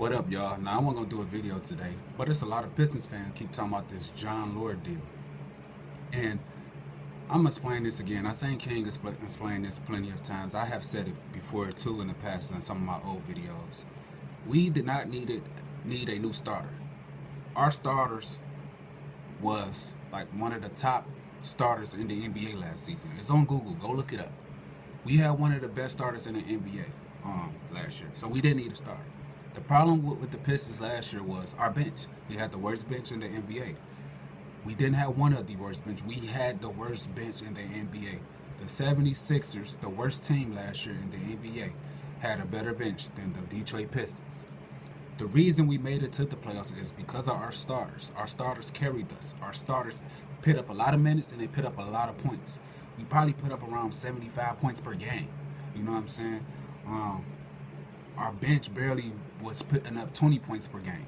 What up, y'all? Now, I wasn't going to do a video today, but it's a lot of Pistons fans keep talking about this John Lord deal. And I'm going to explain this again. I seen King explain this plenty of times. I have said it before, too, in the past in some of my old videos. We did not need a new starter. Our starters was like one of the top starters in the NBA last season. It's on Google. Go look it up. We had one of the best starters in the NBA last year, so we didn't need a starter. The problem with the Pistons last year was our bench. We had the worst bench in the NBA. We didn't have one of the worst bench. We had the worst bench in the NBA. The 76ers, the worst team last year in the NBA, had a better bench than the Detroit Pistons. The reason we made it to the playoffs is because of our starters. Our starters carried us. Our starters put up a lot of minutes and they put up a lot of points. We probably put up around 75 points per game. You know what I'm saying? Our bench barely was putting up 20 points per game.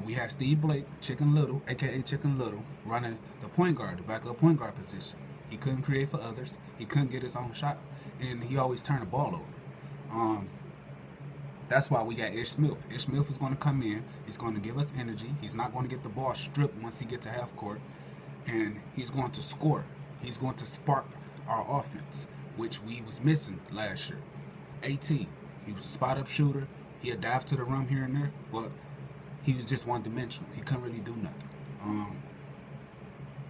We had Steve Blake, Chicken Little, aka Chicken Little, running the point guard, the backup point guard position. He couldn't create for others. He couldn't get his own shot, and he always turned the ball over. That's why we got Ish Smith. Ish Smith is going to come in. He's going to give us energy. He's not going to get the ball stripped once he gets to half court, and he's going to score. He's going to spark our offense, which we was missing last year. AT, he was a spot-up shooter. He had dive to the rim here and there, but he was just one-dimensional. He couldn't really do nothing.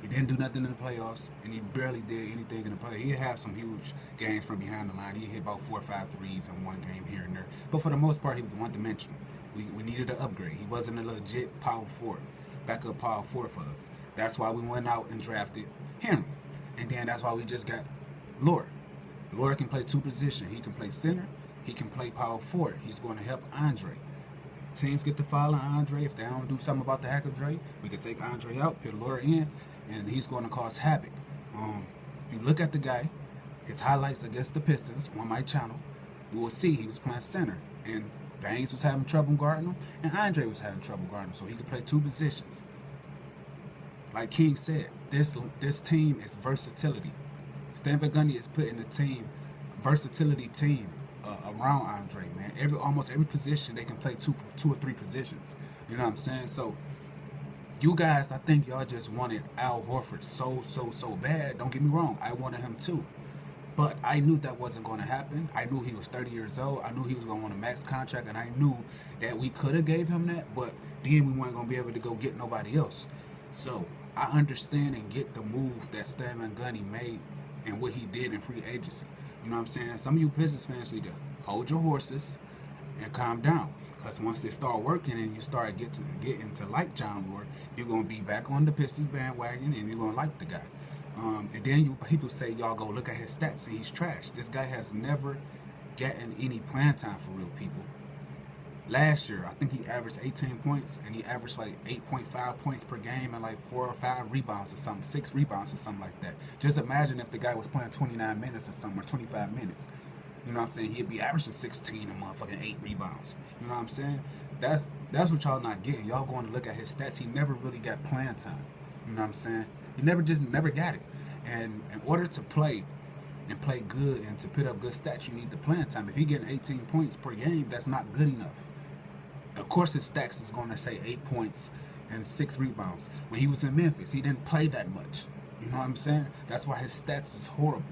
He didn't do nothing in the playoffs, and he barely did anything in the playoffs. He'd have some huge games from behind the line. He hit about 4 or 5 threes in one game here and there. But for the most part, he was one-dimensional. We needed an upgrade. He wasn't a legit power forward, backup power forward for us. That's why we went out and drafted Henry. And then that's why we just got Lord. Lord can play two positions. He can play center. He can play power forward. He's going to help Andre. If teams get to follow Andre, if they don't do something about the hack of Dre, we can take Andre out, put Lord in, and he's going to cause havoc. If you look at the guy, his highlights against the Pistons on my channel, you will see he was playing center, and Bangs was having trouble guarding him, and Andre was having trouble guarding him, so he could play two positions. Like King said, this team is versatility. Stan Van Gundy is putting a versatility team around Andre, man. Almost every position they can play two or three positions. You know what I'm saying? So you guys, I think y'all just wanted Al Horford so bad. Don't get me wrong, I wanted him too. But I knew that wasn't going to happen. I knew he was 30 years old. I knew he was going to want a max contract, and I knew that we could have gave him that, but then we weren't going to be able to go get nobody else. So I understand and get the move that Stan Van Gundy made and what he did in free agency. You know what I'm saying? Some of you Pistons fans need to hold your horses and calm down. Because once they start working and you start getting to like John Lord, you're going to be back on the Pistons bandwagon and you're going to like the guy. And then people say, y'all go look at his stats and he's trash. This guy has never gotten any playing time for real, people. Last year, I think he averaged 18 points, and he averaged like 8.5 points per game and like 4 or 5 rebounds or something, 6 rebounds or something like that. Just imagine if the guy was playing 29 minutes or something, or 25 minutes. You know what I'm saying? He'd be averaging 16 and motherfucking 8 rebounds. You know what I'm saying? That's what y'all not getting. Y'all going to look at his stats. He never really got playing time. You know what I'm saying? He never got it. And in order to play and play good and to put up good stats, you need the playing time. If he getting 18 points per game, that's not good enough. Of course, his stats is going to say 8 points and 6 rebounds. When he was in Memphis, he didn't play that much. You know what I'm saying? That's why his stats is horrible.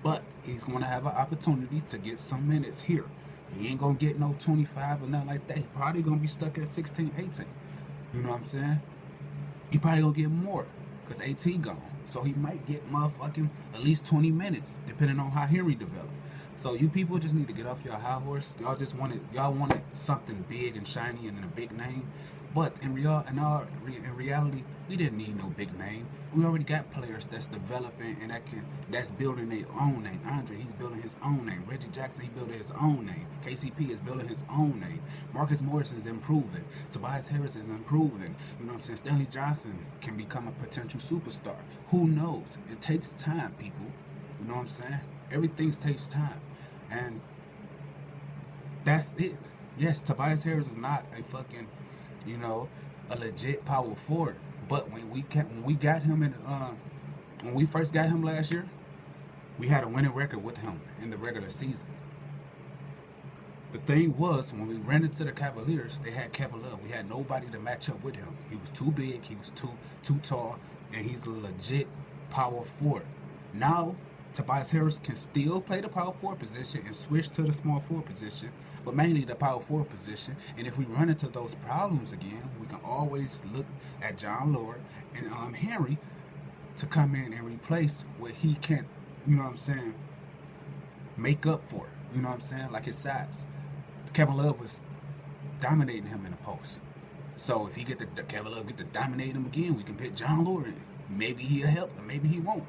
But he's going to have an opportunity to get some minutes here. He ain't going to get no 25 or nothing like that. He probably going to be stuck at 16, 18. You know what I'm saying? He probably going to get more because AT gone. So he might get motherfucking at least 20 minutes, depending on how Henry develops. So you people just need to get off your high horse. Y'all wanted something big and shiny and in a big name. But in reality, we didn't need no big name. We already got players that's developing and that's building their own name. Andre, he's building his own name. Reggie Jackson, he building his own name. KCP is building his own name. Marcus Morris is improving. Tobias Harris is improving. You know what I'm saying? Stanley Johnson can become a potential superstar. Who knows? It takes time, people. You know what I'm saying? Everything takes time. And that's it. Yes, Tobias Harris is not a fucking, a legit power forward. But when we got him when we first got him last year, we had a winning record with him in the regular season. The thing was, when we ran into the Cavaliers, they had Kevin Love. We had nobody to match up with him. He was too big, he was too tall, and he's a legit power forward. Now, Tobias Harris can still play the power forward position and switch to the small forward position, but mainly the power forward position. And if we run into those problems again, we can always look at John Lord and Henry to come in and replace what he can't, you know what I'm saying, make up for. You know what I'm saying? Like his size. Kevin Love was dominating him in the post. So if he get the Kevin Love get to dominate him again, we can put John Lord in. Maybe he'll help, and maybe he won't.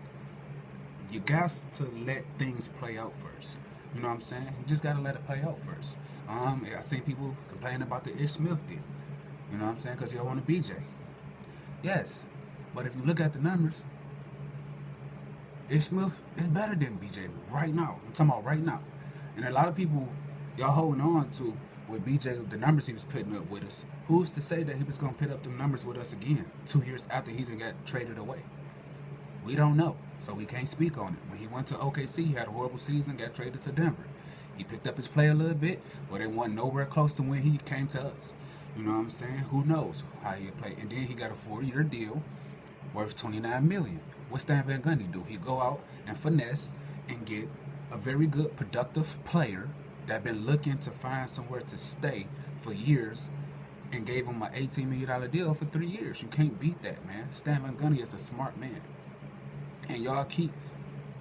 You got to let things play out first. You know what I'm saying? You just gotta let it play out first. I seen people complaining about the Ish Smith deal. You know what I'm saying? Because y'all want a BJ. Yes, but if you look at the numbers, Ish Smith is better than BJ right now. I'm talking about right now. And a lot of people, y'all holding on to with BJ, the numbers he was putting up with us. Who's to say that he was going to put up the numbers with us again 2 years after he done got traded away? We don't know, so we can't speak on it. When he went to OKC, he had a horrible season, got traded to Denver. He picked up his play a little bit, but it wasn't nowhere close to when he came to us. You know what I'm saying? Who knows how he'll play? And then he got a 4-year deal worth $29 million. What's Stan Van Gundy do? He go out and finesse and get a very good, productive player that been looking to find somewhere to stay for years and gave him an $18 million deal for 3 years. You can't beat that, man. Stan Van Gundy is a smart man. And y'all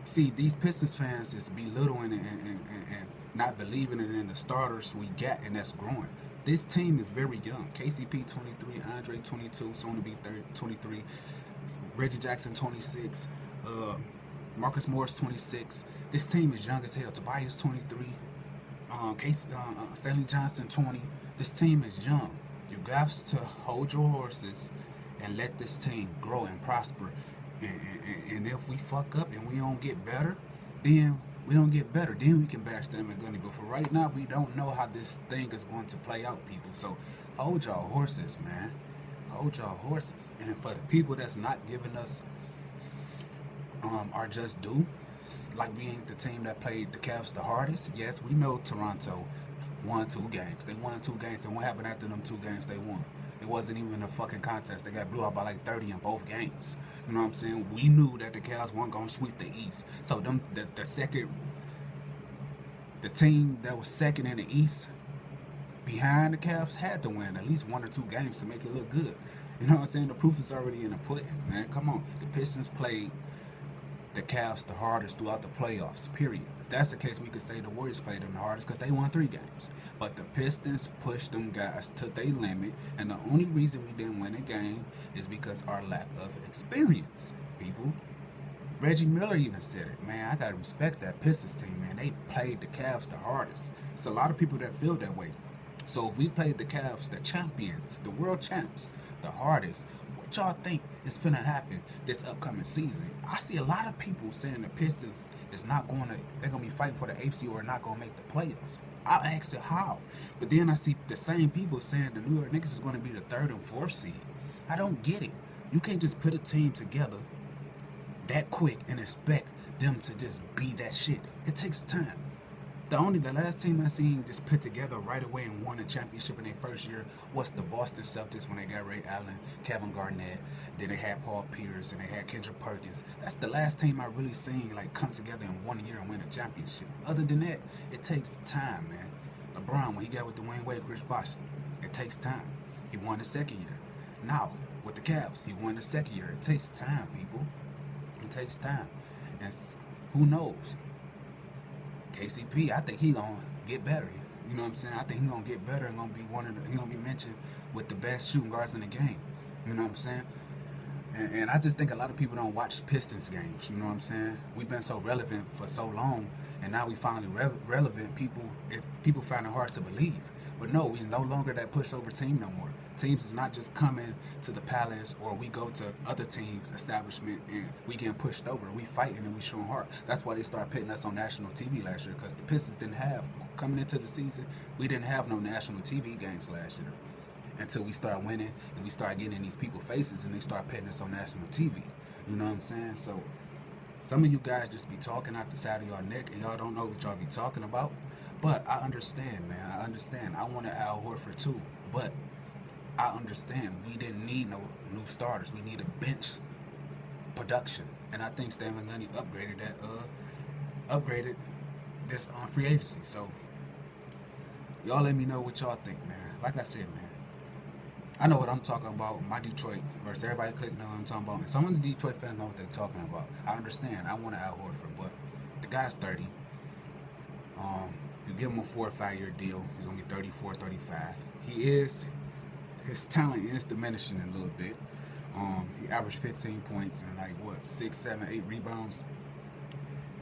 see, these Pistons fans is belittling and not believing in the starters we got, and that's growing. This team is very young. KCP 23, Andre 22, soon to be 23, Reggie Jackson 26, Marcus Morris 26. This team is young as hell. Tobias 23, Stanley Johnson 20. This team is young. You got to hold your horses and let this team grow and prosper. And if we fuck up and we don't get better, then we don't get better. Then we can bash them and Gunny. But for right now, we don't know how this thing is going to play out, people. So hold y'all horses, man. Hold y'all horses. And for the people that's not giving us our just due, like we ain't the team that played the Cavs the hardest. Yes, we know Toronto won 2 games. They won 2 games, and what happened after them 2 games they won? It wasn't even a fucking contest. They got blew out by like 30 in both games. You know what I'm saying? We knew that the Cavs weren't gonna sweep the East. So the team that was second in the East behind the Cavs had to win at least 1 or 2 games to make it look good. You know what I'm saying? The proof is already in the pudding, man. Come on. The Pistons played the Cavs the hardest throughout the playoffs, period. If that's the case, we could say the Warriors played them the hardest because they won 3 games. But the Pistons pushed them guys to their limit, and the only reason we didn't win a game is because our lack of experience, people. Reggie Miller even said it, man. I gotta respect that Pistons team, man. They played the Cavs the hardest. It's a lot of people that feel that way. So if we played the Cavs, the champions, the world champs, the hardest, what y'all think is finna happen this upcoming season? I see a lot of people saying the Pistons is not going to, they're going to be fighting for the AFC or not going to make the playoffs. I asked it how. But then I see the same people saying the New York Knicks is going to be the 3rd and 4th seed. I don't get it. You can't just put a team together that quick and expect them to just be that shit. It takes time. The last team I seen just put together right away and won a championship in their first year was the Boston Celtics when they got Ray Allen, Kevin Garnett, then they had Paul Pierce and they had Kendrick Perkins. That's the last team I really seen like come together in 1 year and win a championship. Other than that, it takes time, man. LeBron, when he got with Dwayne Wade, Chris Bosh, it takes time. He won the 2nd year. Now, with the Cavs, he won the 2nd year. It takes time, people. It takes time. And who knows? KCP, I think he gonna get better. You know what I'm saying? I think he gonna get better and gonna be he gonna be mentioned with the best shooting guards in the game. You know what I'm saying? And I just think a lot of people don't watch Pistons games. You know what I'm saying? We've been so relevant for so long, and now we finally relevant. People find it hard to believe, but no, we're no longer that pushover team no more. Teams is not just coming to the Palace or we go to other teams' establishment and we getting pushed over. We fighting and we showing heart. That's why they started putting us on national TV last year, because the Pistons didn't have, coming into the season, we didn't have no national TV games last year until we start winning and we start getting in these people's faces and they start putting us on national TV. You know what I'm saying? So some of you guys just be talking out the side of your neck and y'all don't know what y'all be talking about. But I understand, man. I understand. I wanted Al Horford too, but I understand we didn't need no new starters. We need a bench production, and I think Stan Van Gundy upgraded this on free agency. So y'all let me know what y'all think, man. Like I said, man, I know what I'm talking about. My Detroit versus everybody clicking on what I'm talking about. And some of the Detroit fans know what they're talking about. I understand. I want to Al Horford, but the guy's 30. If you give him a 4 or 5 year deal, he's gonna be 34, 35. His talent is diminishing a little bit. He averaged 15 points and like what 6, 7, 8 rebounds.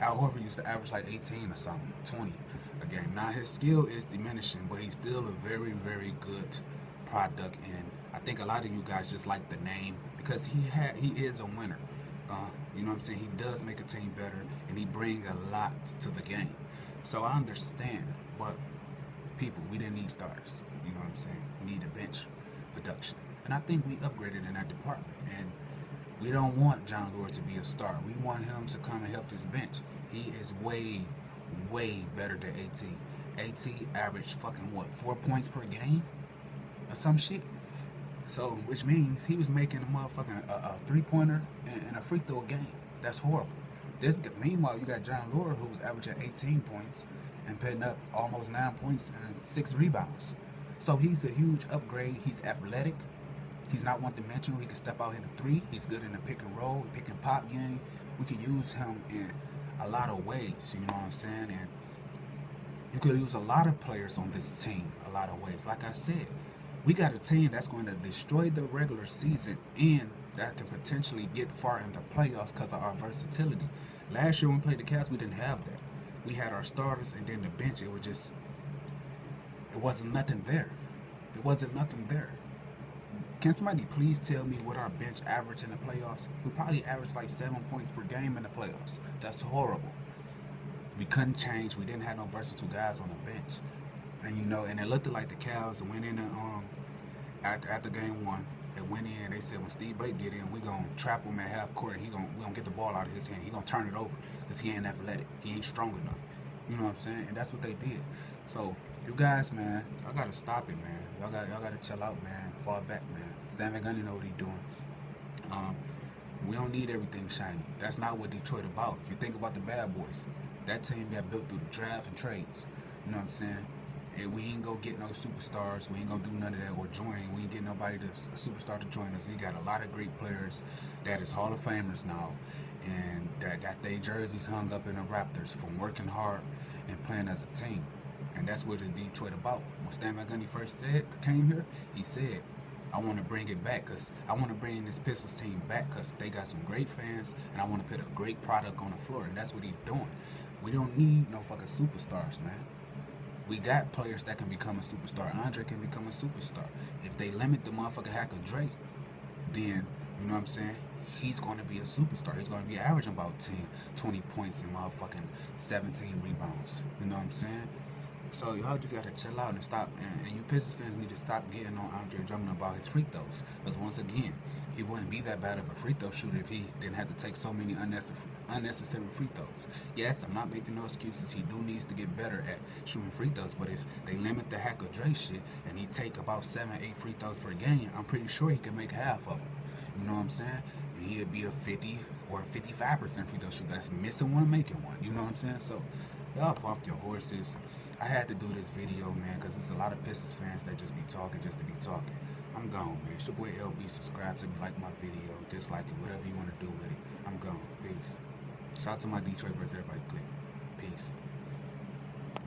Al Horford used to average like 18 or something, 20 a game. Now his skill is diminishing, but he's still a very, very good product. And I think a lot of you guys just like the name because he is a winner. You know what I'm saying? He does make a team better, and he brings a lot to the game. So I understand, but people, we didn't need starters. You know what I'm saying? We need a bench production, and I think we upgraded in that department. And we don't want John Lord to be a star. We want him to come and help this bench. He is way, way better than AT. AT averaged fucking what, 4 points per game or some shit. So, which means he was making a motherfucking a 3-pointer and a free throw a game. That's horrible. Meanwhile, you got John Lord, who was averaging 18 points and putting up almost 9 points and 6 rebounds. So he's a huge upgrade. He's athletic. He's not one-dimensional. He can step out in the 3. He's good in the pick and roll, pick and pop game. We can use him in a lot of ways. You know what I'm saying? And you could use a lot of players on this team a lot of ways. Like I said, we got a team that's going to destroy the regular season and that can potentially get far in the playoffs because of our versatility. Last year when we played the Cavs, we didn't have that. We had our starters and then the bench. It wasn't nothing there. It wasn't nothing there. Can somebody please tell me what our bench averaged in the playoffs? We probably averaged like 7 points per game in the playoffs. That's horrible. We couldn't change. We didn't have no versatile guys on the bench. And and it looked like the Cavs went in and after game 1, they went in. They said when Steve Blake get in, we gonna trap him at half court, and we gonna get the ball out of his hand. He gonna turn it over because he ain't athletic. He ain't strong enough. You know what I'm saying? And that's what they did. So you guys, man, y'all gotta stop it, man. Y'all gotta chill out, man. Fall back, man. Stan Van Gundy know what he's doing. We don't need everything shiny. That's not what Detroit about. If you think about the bad boys, that team got built through the draft and trades. You know what I'm saying? And we ain't gonna get no superstars. We ain't gonna do none of that or join. We ain't get nobody a superstar to join us. We got a lot of great players that is Hall of Famers now, and that got their jerseys hung up in the Raptors from working hard and playing as a team. And that's what it's Detroit about. When Stan Van Gundy first came here, he said, I want to bring it back because I want to bring this Pistons team back because they got some great fans and I want to put a great product on the floor. And that's what he's doing. We don't need no fucking superstars, man. We got players that can become a superstar. Andre can become a superstar. If they limit the motherfucker Hacker Dre, then, you know what I'm saying, he's going to be a superstar. He's going to be averaging about 10, 20 points and motherfucking 17 rebounds. You know what I'm saying? So y'all just got to chill out and stop. And you Pistons fans need to stop getting on Andre Drummond about his free throws. Because once again, he wouldn't be that bad of a free throw shooter if he didn't have to take so many unnecessary free throws. Yes, I'm not making no excuses. He do needs to get better at shooting free throws. But if they limit the Hacker Dre shit and he take about 7, 8 free throws per game, I'm pretty sure he can make half of them. You know what I'm saying? And he'd be a 50 or 55% free throw shooter. That's missing one, making one. You know what I'm saying? So y'all pump your horses. I had to do this video, man, because there's a lot of Pistons fans that just be talking just to be talking. I'm gone, man. It's your boy LB. Subscribe to me, like my video, dislike it, whatever you want to do with it. I'm gone. Peace. Shout out to my Detroit versus everybody click. Peace.